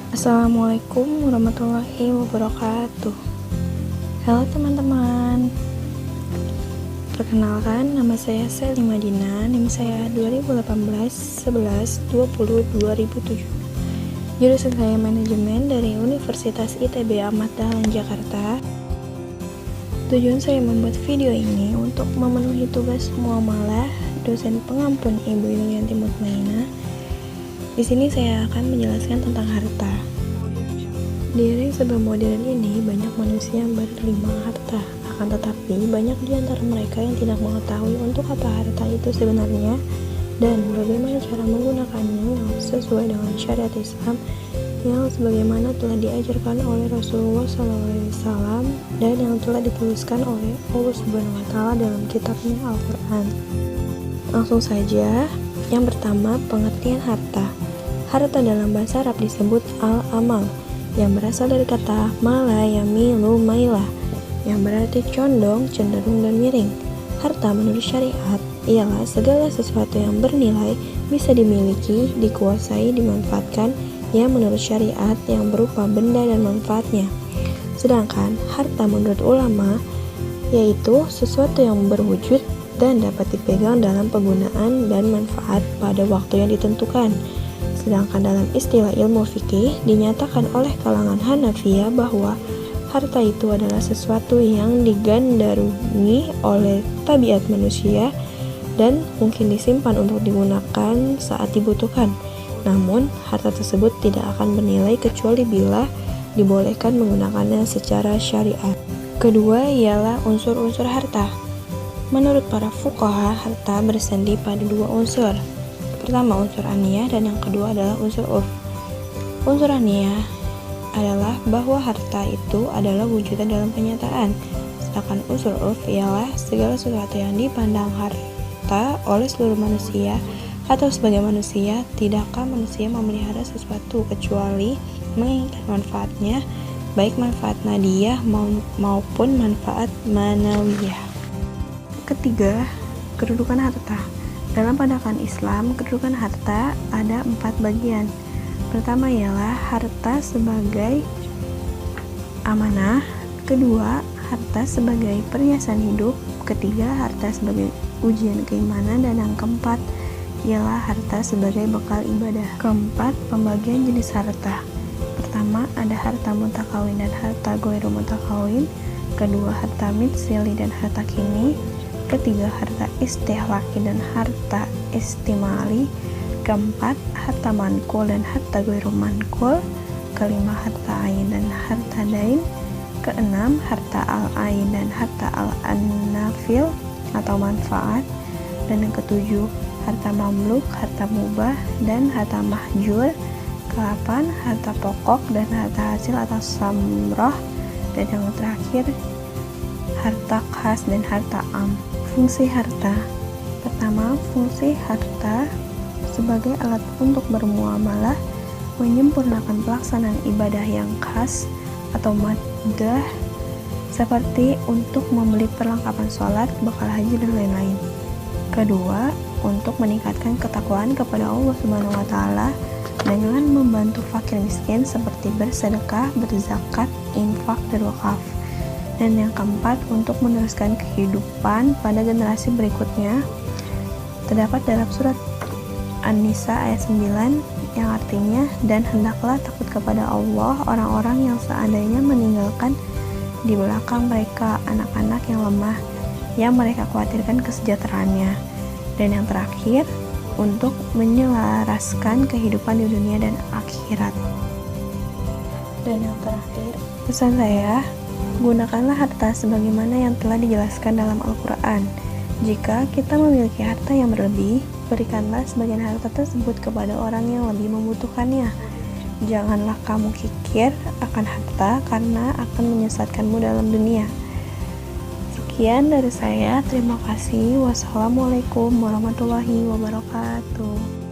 Assalamualaikum warahmatullahi wabarakatuh. Halo teman-teman, perkenalkan nama saya Sally Madina, NIM saya 2018-11-20-2007. Jurusan saya manajemen dari Universitas ITB Ahmad Dahlan Jakarta. Tujuan saya membuat video ini untuk memenuhi tugas muamalah dosen pengampun Ibu Yulianti Mutmainah. Di sini saya akan menjelaskan tentang harta. Di era yang serba modern ini, banyak manusia yang berlima harta. Akan tetapi, banyak di antara mereka yang tidak mengetahui untuk apa harta itu sebenarnya dan bagaimana cara menggunakannya yang sesuai dengan syariat Islam yang sebagaimana telah diajarkan oleh Rasulullah SAW dan yang telah dituliskan oleh Allah Subhanahu wa Ta'ala dalam kitabnya Al-Quran. Langsung saja, yang pertama, pengertian harta. Harta dalam bahasa Arab disebut al-amal, yang berasal dari kata mala yamilu mailah, yang berarti condong, cenderung, dan miring. Harta menurut syariat ialah segala sesuatu yang bernilai, bisa dimiliki, dikuasai, dimanfaatkan, yang menurut syariat yang berupa benda dan manfaatnya. Sedangkan harta menurut ulama yaitu sesuatu yang berwujud dan dapat dipegang dalam penggunaan dan manfaat pada waktu yang ditentukan. Sedangkan dalam istilah ilmu fikih dinyatakan oleh kalangan Hanafiyah bahwa harta itu adalah sesuatu yang digandrungi oleh tabiat manusia dan mungkin disimpan untuk digunakan saat dibutuhkan. Namun, harta tersebut tidak akan bernilai kecuali bila dibolehkan menggunakannya secara syariat. Kedua ialah unsur-unsur harta. Menurut para fuqaha, harta bersandi pada dua unsur. Pertama unsur aniyah dan yang kedua adalah unsur urf. Unsur aniyah adalah bahwa harta itu adalah wujudnya dalam kenyataan, sedangkan unsur urf ialah segala sesuatu yang dipandang harta oleh seluruh manusia atau sebagai manusia. Tidakkah manusia memelihara sesuatu kecuali menginginkan manfaatnya, baik manfaat madiyah maupun manfaat manawiyah. Ketiga, kedudukan harta. Dalam pandangan Islam, kedudukan harta ada 4 bagian. Pertama ialah harta sebagai amanah. Kedua, harta sebagai perhiasan hidup. Ketiga, harta sebagai ujian keimanan. Dan yang keempat ialah harta sebagai bekal ibadah. Keempat, pembagian jenis harta. Pertama, ada harta mutakawin dan harta ghairu mutakawin. Kedua, harta mitsili dan harta kini. Ketiga, harta istihlaki dan harta istimali. Keempat, harta mankul dan harta ghairu mankul. Kelima, harta ain dan harta dain. Keenam, harta al-ain dan harta al-nafil atau manfaat. Dan yang ketujuh, harta mamluk, harta mubah, dan harta mahjur. Kelapan, harta pokok dan harta hasil atau samroh. Dan yang terakhir, harta khas dan harta am. Fungsi harta. Pertama, fungsi harta sebagai alat untuk bermuamalah, menyempurnakan pelaksanaan ibadah yang khas atau maddah, seperti untuk membeli perlengkapan sholat, bekal haji, dan lain-lain. Kedua, untuk meningkatkan ketakwaan kepada Allah Subhanahu wa Ta'ala dengan membantu fakir miskin seperti bersedekah, berzakat, infak, dan wakaf. Dan yang keempat, untuk meneruskan kehidupan pada generasi berikutnya. Terdapat dalam surat An-Nisa ayat 9 yang artinya, dan hendaklah takut kepada Allah orang-orang yang seandainya meninggalkan di belakang mereka anak-anak yang lemah, yang mereka khawatirkan kesejahteraannya. Dan yang terakhir, untuk menyelaraskan kehidupan di dunia dan akhirat. Dan yang terakhir, pesan saya, gunakanlah harta sebagaimana yang telah dijelaskan dalam Al-Quran. Jika kita memiliki harta yang berlebih, berikanlah sebagian harta tersebut kepada orang yang lebih membutuhkannya. Janganlah kamu kikir akan harta karena akan menyesatkanmu dalam dunia. Sekian dari saya, terima kasih. Wassalamualaikum warahmatullahi wabarakatuh.